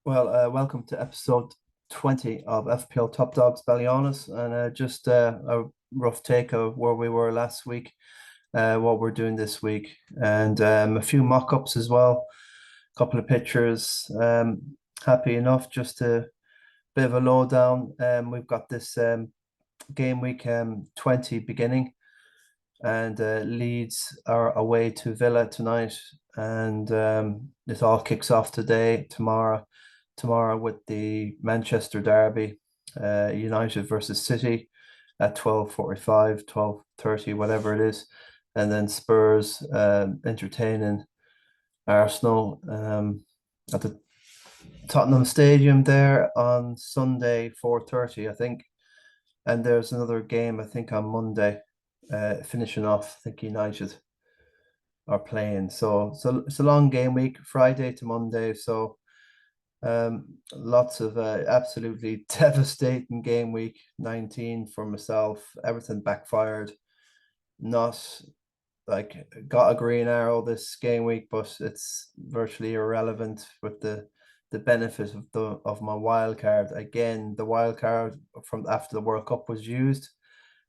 Welcome to episode 20 of FPL Top Dogs Ballyhaunis, and just a rough take of where we were last week, what we're doing this week, and a few mock-ups as well, a couple of pictures. Happy enough, just a bit of a lowdown. We've got this game week 20 beginning, and Leeds are away to Villa tonight, and it all kicks off tomorrow with the Manchester derby, United versus City at 12:45, 12:30, whatever it is, and then Spurs entertaining Arsenal at the Tottenham Stadium there on Sunday 4:30, I think. And there's another game, I think, on Monday, finishing off. I think United are playing. So it's a long game week, Friday to Monday. So lots of absolutely devastating game week 19 for myself. Everything backfired. Not like got a green arrow this game week, but it's virtually irrelevant with the benefit of my wild card. Again, the wild card from after the World Cup was used,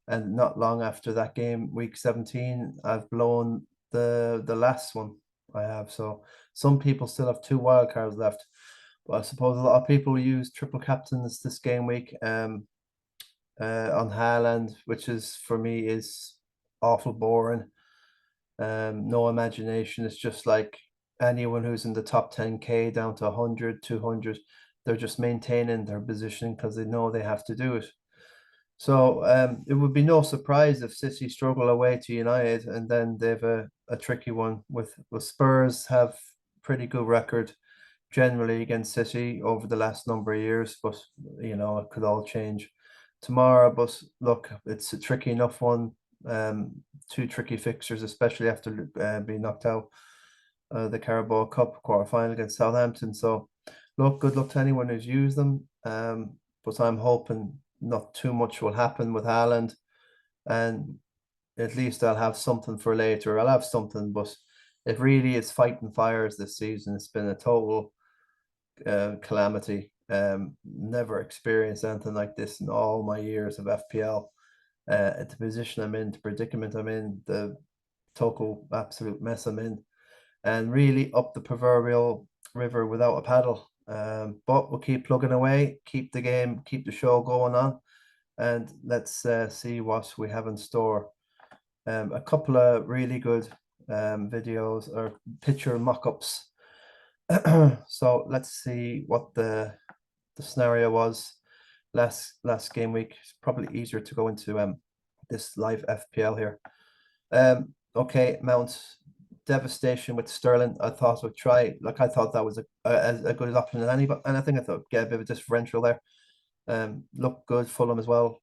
and not long after that game, week 17, I've blown the last one I have. So some people still have two wild cards left. But I suppose a lot of people use triple captains this game week on Haaland, which is for me is awful boring. No imagination. It's just like anyone who's in the top 10K down to 100, 200, they're just maintaining their position because they know they have to do it. So it would be no surprise if City struggle away to United, and then they've a tricky one with Spurs have pretty good record generally against City over the last number of years, but it could all change tomorrow. But look, it's a tricky enough one. Two tricky fixtures, especially after being knocked out the Carabao Cup quarter-final against Southampton. So look, good luck to anyone who's used them. But I'm hoping not too much will happen with Haaland, and at least I'll have something for later. I'll have something, but it really is fighting fires this season. It's been a total calamity. Never experienced anything like this in all my years of FPL. At the position I'm in, the predicament I'm in, the total absolute mess I'm in, and really up the proverbial river without a paddle. But we'll keep plugging away, keep the game, keep the show going on, and let's see what we have in store. A couple of really good videos or picture mock-ups. So let's see what the scenario was last game week. It's probably easier to go into this live FPL here. Okay, Mount devastation with Sterling. I thought I would try. Like I thought that was a good option than any, but and I think I thought get a bit of a differential there. Look good. Fulham as well.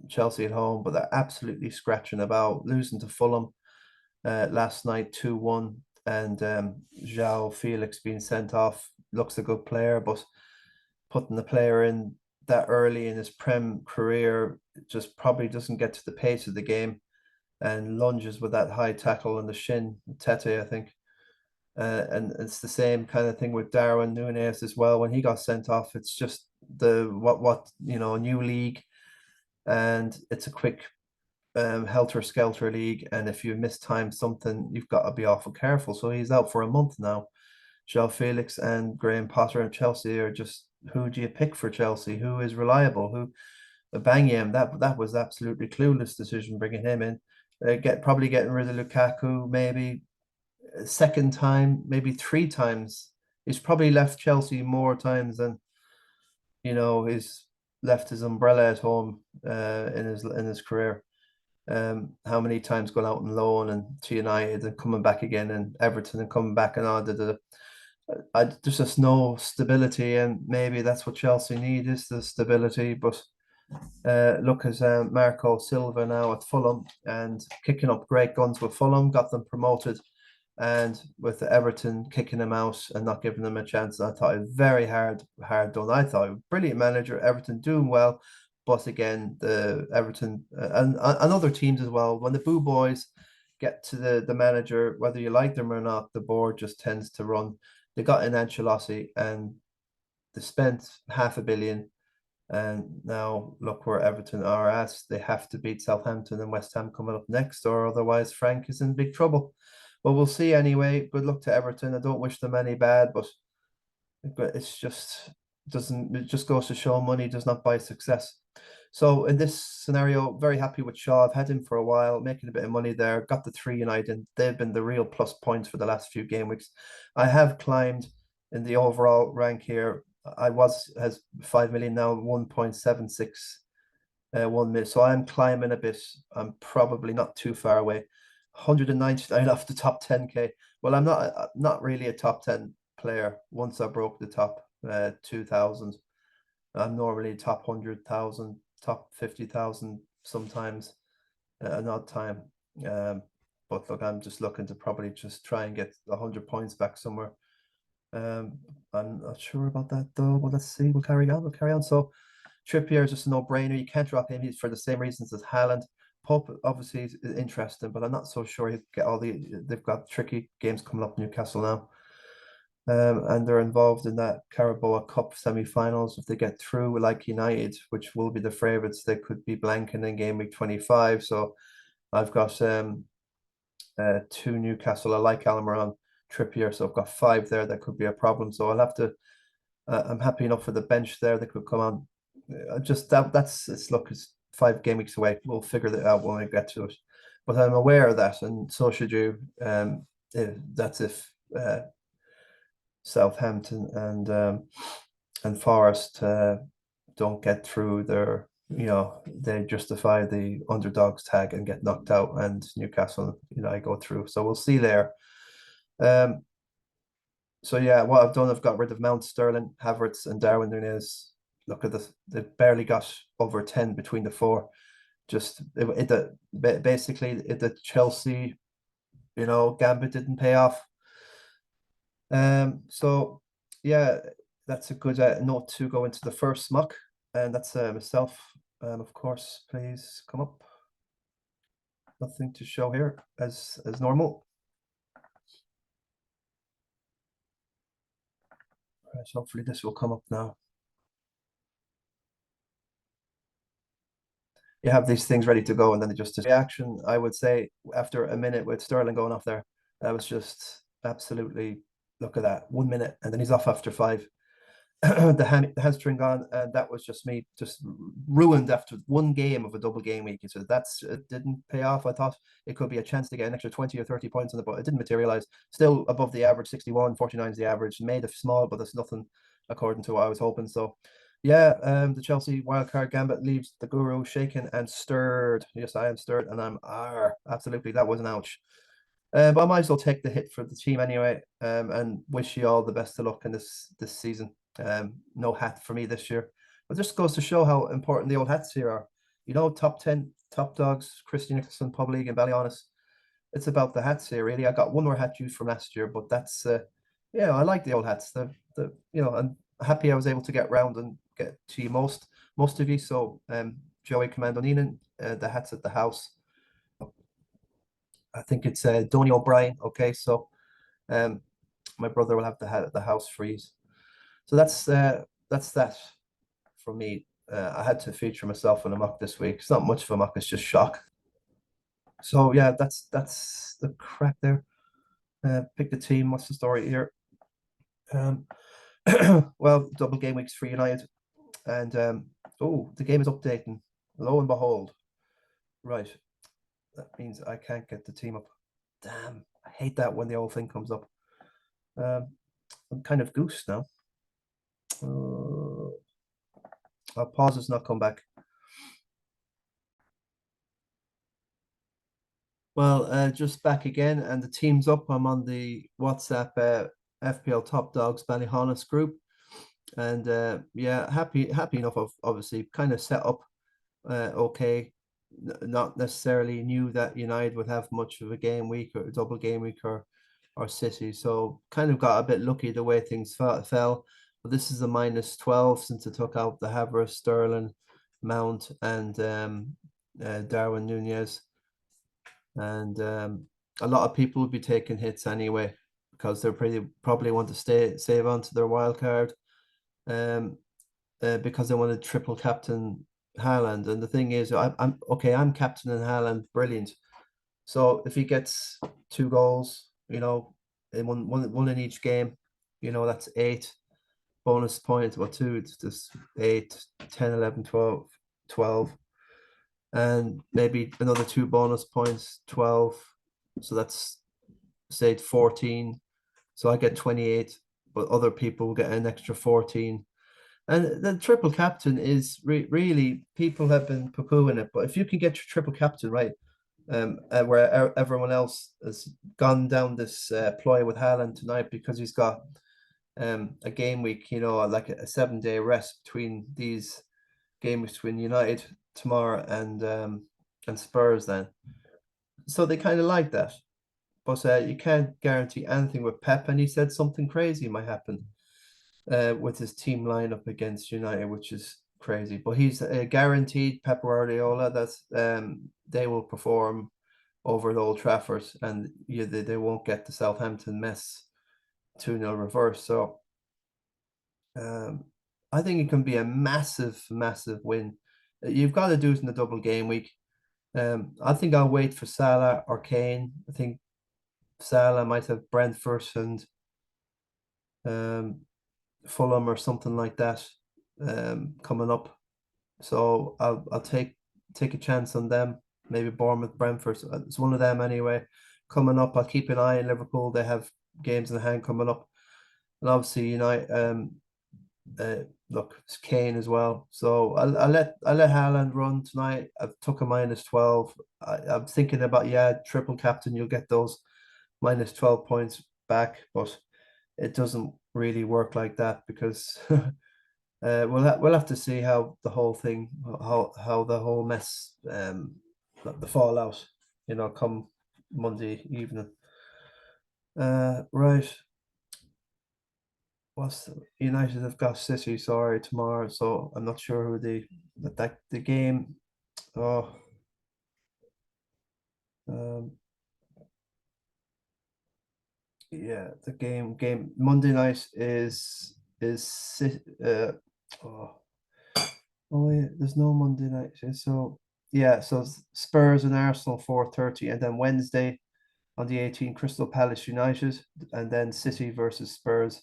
Chelsea at home, but they're absolutely scratching about, losing to Fulham last night 2-1. And João Felix being sent off. Looks a good player, but putting the player in that early in his Prem career just probably doesn't get to the pace of the game, and lunges with that high tackle on the shin, Tete, I think. And it's the same kind of thing with Darwin Núñez as well. When he got sent off, it's just new league, and it's a quick helter-skelter league, and if you time something, you've got to be awful careful. So he's out for a month now. João Felix and Graham Potter and Chelsea are just, who do you pick for Chelsea? Who is reliable? Who? Bangyam, that was absolutely clueless decision bringing him in. Probably getting rid of Lukaku maybe a second time, maybe three times. He's probably left Chelsea more times than he's left his umbrella at home in his career. How many times going out on loan and to United and coming back again, and Everton and coming back, and all there's just no stability, and maybe that's what Chelsea need, is the stability. But look at Marco Silva now at Fulham and kicking up great guns with Fulham, got them promoted, and with Everton kicking him out and not giving them a chance. I thought it was very hard done. I thought brilliant manager, Everton doing well. But again, the Everton and other teams as well, when the Boo Boys get to the manager, whether you like them or not, the board just tends to run. They got an Ancelotti, and they spent 500 million, and now look where Everton are at. They have to beat Southampton and West Ham coming up next, or otherwise Frank is in big trouble. But we'll see anyway. Good luck to Everton. I don't wish them any bad, but it's just doesn't it just goes to show money does not buy success. So in this scenario, very happy with Shaw. I've had him for a while, making a bit of money there. Got the 3 United, and they've been the real plus points for the last few game weeks. I have climbed in the overall rank here. I has 5 million now, 1.76 1 minute. So I'm climbing a bit. I'm probably not too far away. 199 off the top 10k. Well, I'm not really a top 10 player. Once I broke the top 2,000, I'm normally top 100,000, top 50,000 sometimes an odd time. But look, I'm just looking to probably just try and get 100 points back somewhere. I'm not sure about that though, but let's see. We'll carry on. We'll carry on. So Trippier is just a no-brainer. You can't drop him. He's for the same reasons as Haaland. Pope obviously is interesting, but I'm not so sure he'll get all the. They've got tricky games coming up in Newcastle now. And they're involved in that Carabao Cup semi-finals. If they get through, like United, which will be the favourites, they could be blanking in game week 25. So I've got 2 Newcastle. I like Almiron, Trippier, so I've got 5 there. That could be a problem. So I'll have to. I'm happy enough for the bench there. They could come on. Just that's look, it's 5 game weeks away. We'll figure that out when we get to it. But I'm aware of that, and so should you. That's if Southampton and Forest don't get through their, they justify the underdogs tag and get knocked out, and Newcastle, I go through. So we'll see there. So yeah, what I've done, I've got rid of Mount, Sterling, Havertz, and Darwin Nunez. Look at this; they barely got over 10 between the 4. Just basically the Chelsea, gambit didn't pay off. So yeah, that's a good note to go into the first mock, and that's myself. Of course, please come up. Nothing to show here as normal. Right, so hopefully this will come up now. You have these things ready to go, and then it just reaction. I would say after a minute with Sterling going off there, that was just absolutely, look at that, 1 minute, and then he's off after 5. the hamstring gone, and that was just me just ruined after 1 game of a double game week. So it didn't pay off. I thought it could be a chance to get an extra 20 or 30 points on the, but it didn't materialize. Still above the average, 61, 49 is the average. Made a small, but it's nothing according to what I was hoping. So yeah, the Chelsea wildcard gambit leaves the guru shaken and stirred. Yes, I am stirred, and I'm absolutely, that was an ouch. But I might as well take the hit for the team anyway, and wish you all the best of luck in this season. No hat for me this year, but just goes to show how important the old hats here are. Top 10, top dogs, Christy Nic, Pub League, and Ballyhaunis. It's about the hats here, really. I got 1 more hat due from last year, but that's I like the old hats. I'm happy I was able to get round and get to you most of you. So Joey Commando Neenan, the hats at the house. I think it's Donny O'Brien. Okay, so my brother will have the hat at the house for you. So that's that from me. I had to feature myself in a mock this week. It's not much of a mock, it's just shock. So yeah, that's the crack there. Pick the team. What's the story here? Well, double game weeks for United, and the game is updating. Lo and behold, right. That means I can't get the team up. Damn, I hate that when the whole thing comes up. I'm kind of goose now. I'll pause this, not come back. Well, just back again, and the team's up. I'm on the WhatsApp FPL Top Dogs Ballyhaunis group, and yeah, happy enough of obviously kind of set up okay. Not necessarily knew that United would have much of a game week or a double game week or City, so kind of got a bit lucky the way things fell. But this is a -12 since I took out the Havertz, Sterling, Mount, and Darwin Nunez. And a lot of people would be taking hits anyway because they're probably want to save on to their wild card. um, because they wanted triple captain Haaland. And the thing is, I'm okay. I'm captaining Haaland, brilliant. So if he gets 2 goals, in one in each game, that's 8 bonus points. Well, two, it's just 8, 10, 11, 12, 12, and maybe another 2 bonus points, 12. So that's say 14. So I get 28, but other people get an extra 14. And the triple captain is really, people have been poo-pooing it, but if you can get your triple captain right, where everyone else has gone down this ploy with Haaland tonight because he's got a game week, like a 7-day rest between these game weeks between United tomorrow and Spurs then. So they kind of like that. But you can't guarantee anything with Pep, and he said something crazy might happen with his team lineup against United, which is crazy. But he's guaranteed Pep Guardiola that they will perform over at Old Trafford, and they won't get the Southampton mess 2-0 reverse. So I think it can be a massive, massive win. You've got to do it in the double game week. I think I'll wait for Salah or Kane. I think Salah might have Brentford and um, Fulham or something like that coming up. So I'll take a chance on them. Maybe Bournemouth, Brentford. It's one of them anyway. Coming up, I'll keep an eye on Liverpool. They have games in hand coming up, and obviously United. Look, it's Kane as well. So I'll let Haaland run tonight. I've took a -12. I'm thinking about triple captain. You'll get those -12 points back, but it doesn't really work like that because we'll have to see how the whole thing, how the whole mess, the fallout, come Monday evening. Right. United have got City, sorry, tomorrow, so I'm not sure who the game. Oh, um, yeah, the game Monday night oh yeah, there's no Monday night. So yeah, so Spurs and Arsenal 4:30, and then Wednesday on the 18th, Crystal Palace United, and then City versus Spurs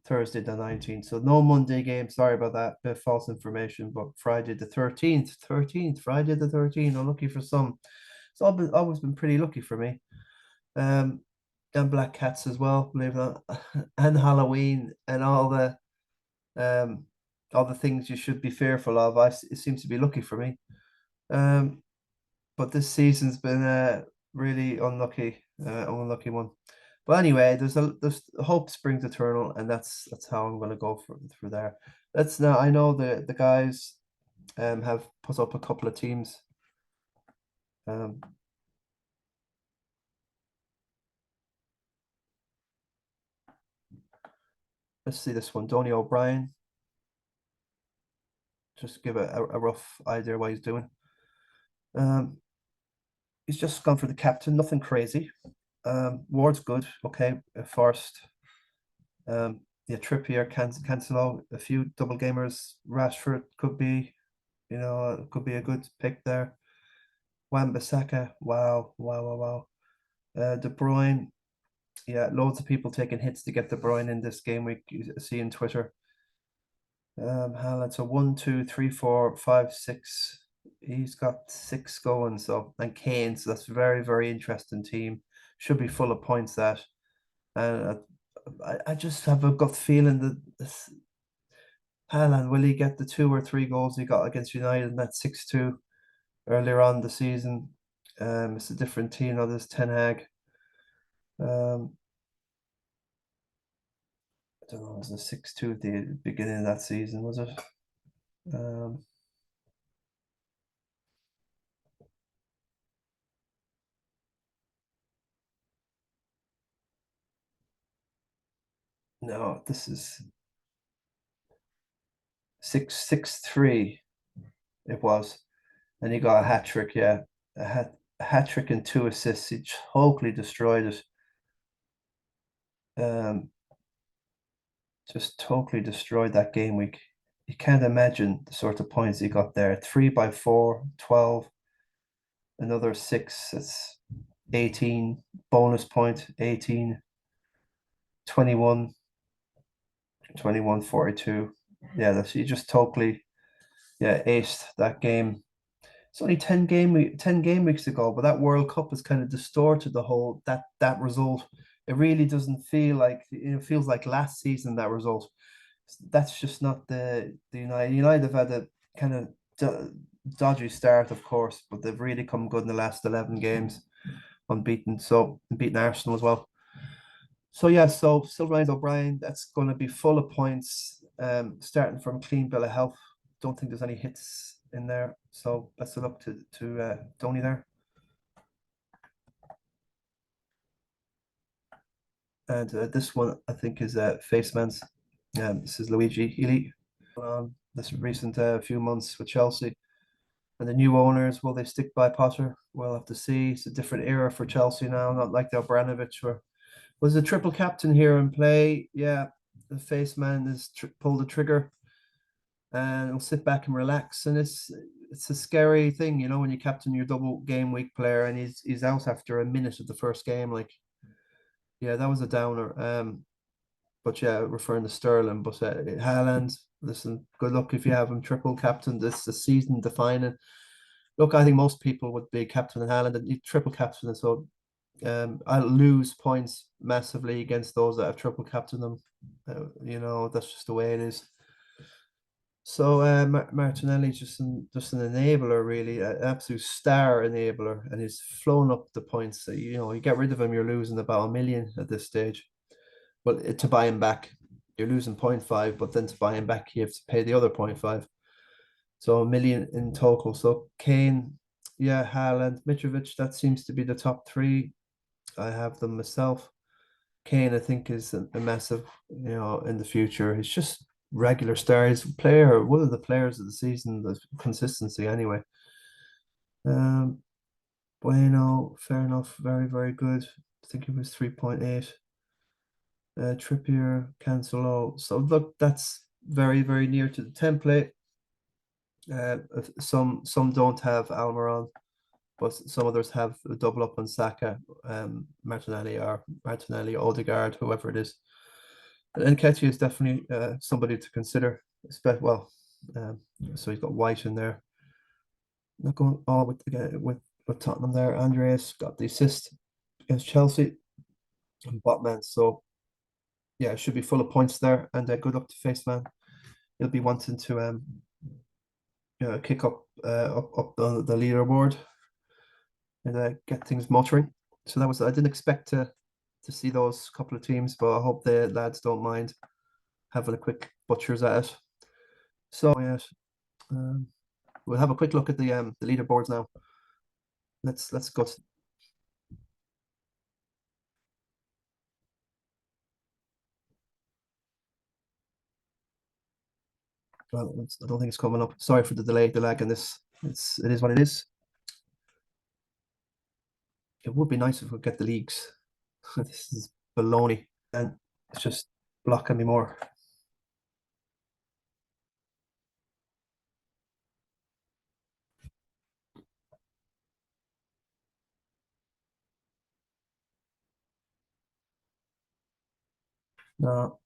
Thursday the 19th. So no Monday game. Sorry about that. Bit of false information, but Friday the 13th, Friday the 13th. Unlucky for some. It's always been pretty lucky for me. Um, and Black Cats as well, believe it or not, and Halloween and um all the things you should be fearful of. It seems to be lucky for me. Um, but this season's been really unlucky one. But anyway, there's hope springs eternal, and that's how I'm going to go for there. Let's now. I know the guys have put up a couple of teams. Um, let's see this one. Donny O'Brien. Just give a rough idea what he's doing. Um, he's just gone for the captain. Nothing crazy. Ward's good. Okay, first. Yeah, Trippier, Cancelo, a few double gamers. Rashford could be a good pick there. Wan-Bissaka, wow, wow, wow, wow. De Bruyne, yeah, loads of people taking hits to get De Bruyne in this game week. You see in Twitter. Haaland, so 1, 2, 3, 4, 5, 6. He's got 6 going. So and Kane, so that's very, very interesting team. Should be full of points that. And I just have a gut feeling that Haaland, will he get the 2 or 3 goals he got against United in that 6-2 earlier on the season? It's a different team now. There's Ten Hag. I don't know, it was the 6-2 at the beginning of that season, was it? Um, no, this is 6-3 it was. And he got a hat trick, yeah. A hat trick and 2 assists. He totally destroyed it. Um, just totally destroyed that game week. You can't imagine the sort of points he got there. 3 by 4, 12, another 6, it's 18, bonus point, 18, 21, 21, 42. Yeah, that's you just totally aced that game. It's only 10 game weeks ago, but that World Cup has kind of distorted the whole that result. It really doesn't feel like it feels like last season that result. That's just not the United. United have had a kind of dodgy start, of course, but they've really come good in the last 11 games, unbeaten. So beaten Arsenal as well. So yeah, so still Ryan O'Brien, that's going to be full of points, starting from clean bill of health. Don't think there's any hits in there. So best of luck to Tony there. And this one I think is Face Man's. This is Luigi Healy. This recent few months with Chelsea. And the new owners, will they stick by Potter? We'll have to see. It's a different era for Chelsea now, not like the Abramovich where was the triple captain here in play. Yeah, the face man has pulled the trigger and will sit back and relax. And it's a scary thing, you know, when you captain your double game week player and he's out after a minute of the first game. Like, yeah, that was a downer. But yeah, referring to Sterling, but Haaland, listen, good luck if you have him triple captain. This is season defining. Look, I think most people would be captain in Haaland and triple captain, and so I'll lose points massively against those that have triple captain them. You know, that's just the way it is. So Martinelli's just an enabler, really, an absolute star enabler, and he's flown up the points. So, you know, you get rid of him, you're losing about 1 million at this stage. Well, to buy him back, you're losing 0.5, but then to buy him back, you have to pay the other 0.5. So 1 million in total. So Kane, yeah, Haaland, Mitrovic, that seems to be the top three. I have them myself. Kane, I think, is a massive, you know, in the future. He's just regular star. He's player, one of the players of the season, the consistency anyway. Um, Bueno, fair enough, very, very good. I think it was 3.8. Trippier, Cancelo. So look, that's very, very near to the template. Some don't have Almiron, but some others have a double up on Saka, Martinelli, Odegaard, whoever it is. And Nketiah is definitely somebody to consider. Well, so he's got White in there. Not going all with Tottenham there. Andreas got the assist against Chelsea and Botman. So yeah, it should be full of points there. And good luck to Faceman. He'll be wanting to kick up the leaderboard and get things motoring. So that was I didn't expect to see those couple of teams, but I hope the lads don't mind having a quick butchers at it. So yeah, um, we'll have a quick look at the leaderboards now. Let's go. Well, I don't think it's coming up. Sorry for the delay, the lag in this. It is what it is. It would be nice if we get the leagues. This is baloney, and it's just blocking me more. No,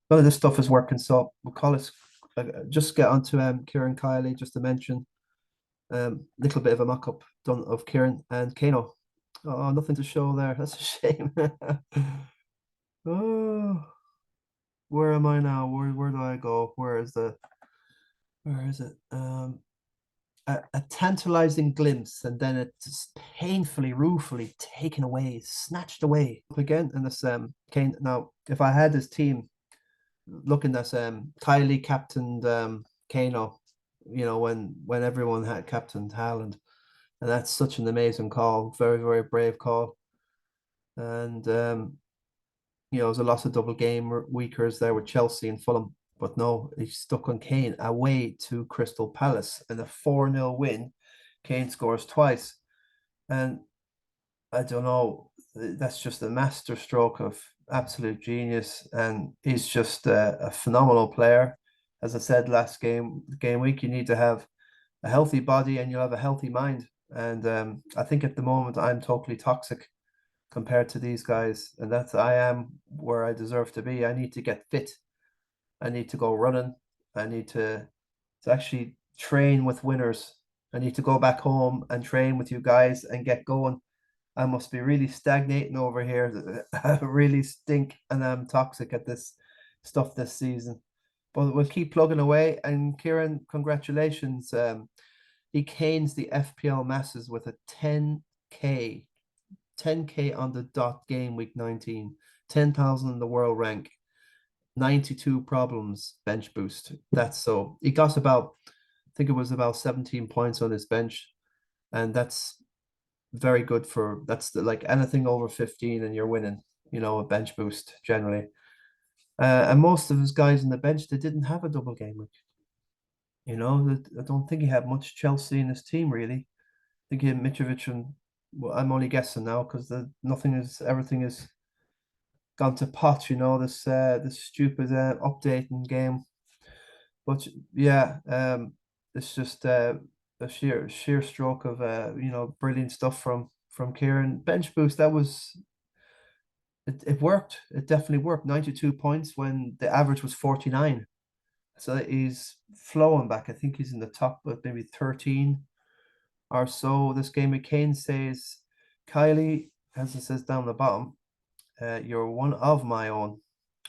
none of this stuff is working. So we'll call it. Just get onto Kieran Kiely, just to mention. Little bit of a mock-up done of Kieran and Kano. Oh, nothing to show there. That's a shame. Oh, where am I now? Where do I go? Where is it? A tantalizing glimpse, and then it's painfully, ruefully taken away, snatched away again. And this Kane. Now, if I had this team, looking at Kylie captained Kano, you know, when everyone had captained Haaland, and that's such an amazing call, very, very brave call. And you know, there's a lot of double game weekers there with Chelsea and Fulham, but no, he's stuck on Kane away to Crystal Palace in a 4-0 win. Kane scores twice. And I don't know, that's just a master stroke of absolute genius, and he's just a phenomenal player. As I said last game week, you need to have a healthy body and you'll have a healthy mind. And I think at the moment I'm totally toxic compared to these guys, and that's I am where I deserve to be. I need to get fit. I need to go running. I need to actually train with winners. I need to go back home and train with you guys and get going. I must be really stagnating over here. I really stink and I'm toxic at this stuff this season. But we'll keep plugging away. And Kieran, congratulations. He canes the FPL masses with a 10K, 10K on the dot game week 19, 10,000 in the world rank, 92 problems bench boost. That's so he got about, I think it was about 17 points on his bench, and that's very good for that's like anything over 15 and you're winning, a bench boost generally. And most of his guys on the bench, they didn't have a double game week. I don't think he had much Chelsea in his team really. I think he had Mitrovic and well, I'm only guessing now because everything is gone to pot. This stupid updating game. But yeah, it's just a sheer stroke of brilliant stuff from Kieran. Bench boost, it worked. It definitely worked. 92 points when the average was 49. So he's flowing back. I think he's in the top of maybe 13 or so. This game McCain says, Kiely, as it says down the bottom, you're one of my own.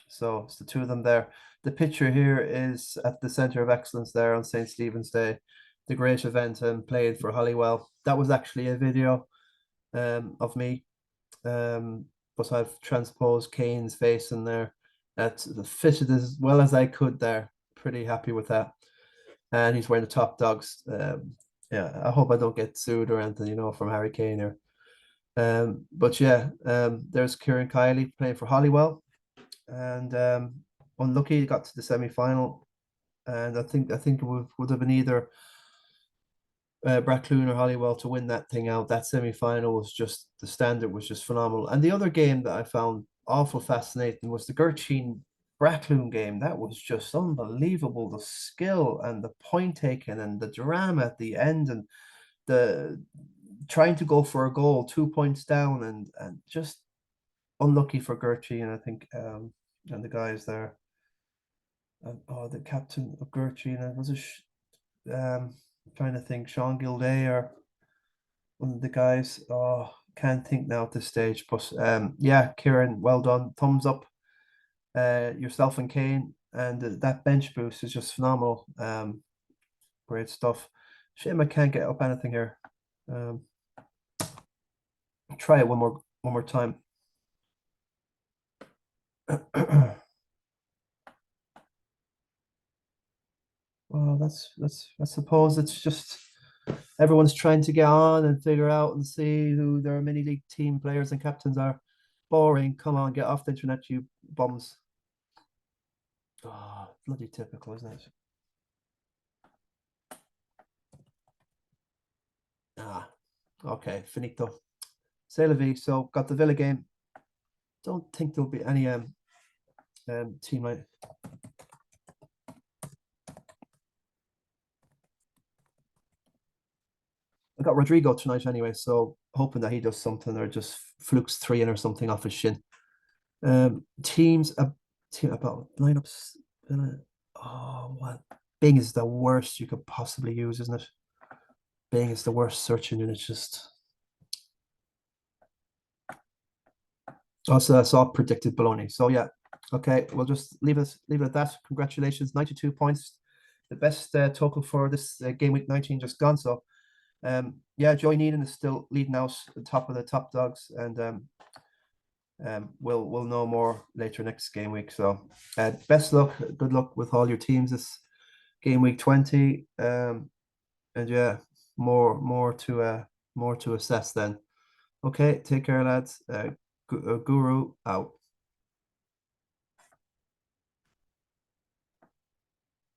So it's the two of them there. The picture here is at the Centre of Excellence there on St. Stephen's Day, the great event and played for Holywell. That was actually a video of me, but I've transposed Kane's face in there. That's fitted as well as I could there. Pretty happy with that. And he's wearing the top dogs. Yeah, I hope I don't get sued or anything, from Harry Kane here. But yeah, there's Kieran Kiely playing for Holywell, and unlucky he got to the semi-final, and I think it would have been either Brackloon or Holywell to win that thing out. That semi-final was just the standard was just phenomenal. And the other game that I found awful fascinating was the Gertrude Brackloon game. That was just unbelievable. The skill and the point taking and the drama at the end and the trying to go for a goal 2 points down and just unlucky for Gertrude. And I think and the guys there. And, the captain of Gertrude was trying to think Sean Gilday or one of the guys. Oh, can't think now at this stage. But yeah, Kieran, well done. Thumbs up. Yourself and Kane, and that bench boost is just phenomenal. Great stuff. Shame I can't get up anything here. Try it one more time. Well, I suppose it's just everyone's trying to get on and figure out and see who their mini league team players and captains are. Boring. Come on, get off the internet, you bums. Oh, bloody typical, isn't it? Okay, finito. C'est la vie. So got the Villa game. Don't think there'll be any team I got Rodrigo tonight anyway, so hoping that he does something or just flukes 3 in or something off his shin. Teams about lineups. Oh, what? Bing is the worst you could possibly use, isn't it? Bing is the worst search engine. It's just also that's all predicted baloney. So yeah, okay, we'll just leave it at that. Congratulations, 92 points, the best total for this game week 19 just gone. So yeah, Joey Neenan is still leading out the top of the top dogs, and we'll know more later next game week. So best luck, good luck with all your teams this game week 20. And yeah, more to assess then. Okay, take care, lads. Guru out.